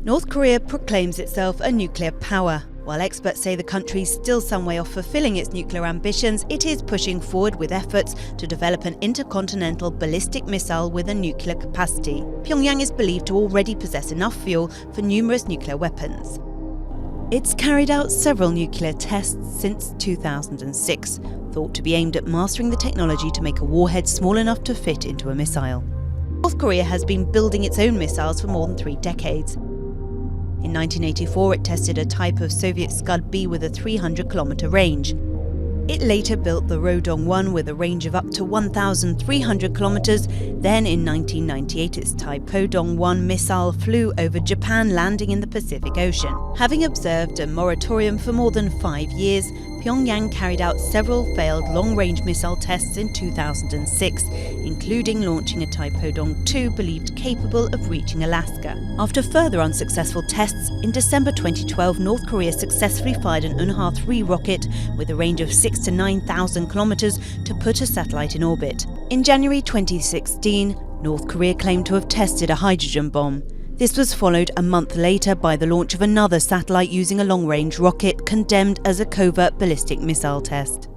North Korea proclaims itself a nuclear power. While experts say the country is still some way off fulfilling its nuclear ambitions, it is pushing forward with efforts to develop an intercontinental ballistic missile with a nuclear capacity. Pyongyang is believed to already possess enough fuel for numerous nuclear weapons. It's carried out several nuclear tests since 2006, thought to be aimed at mastering the technology to make a warhead small enough to fit into a missile. North Korea has been building its own missiles for more than 3 decades. In 1984, it tested a type of Soviet Scud-B with a 300-kilometer range. It later built the Rodong-1 with a range of up to 1,300 kilometers. Then in 1998, its type Podong-1 missile flew over Japan, landing in the Pacific Ocean. Having observed a moratorium for more than 5 years, Pyongyang carried out several failed long-range missile tests in 2006, including launching a type Podong-2 believed capable of reaching Alaska. After further unsuccessful tests, in December 2012, North Korea successfully fired an Unha-3 rocket with a range of 6,000 to 9,000 kilometers to put a satellite in orbit. In January 2016, North Korea claimed to have tested a hydrogen bomb. This was followed a month later by the launch of another satellite using a long-range rocket, condemned as a covert ballistic missile test.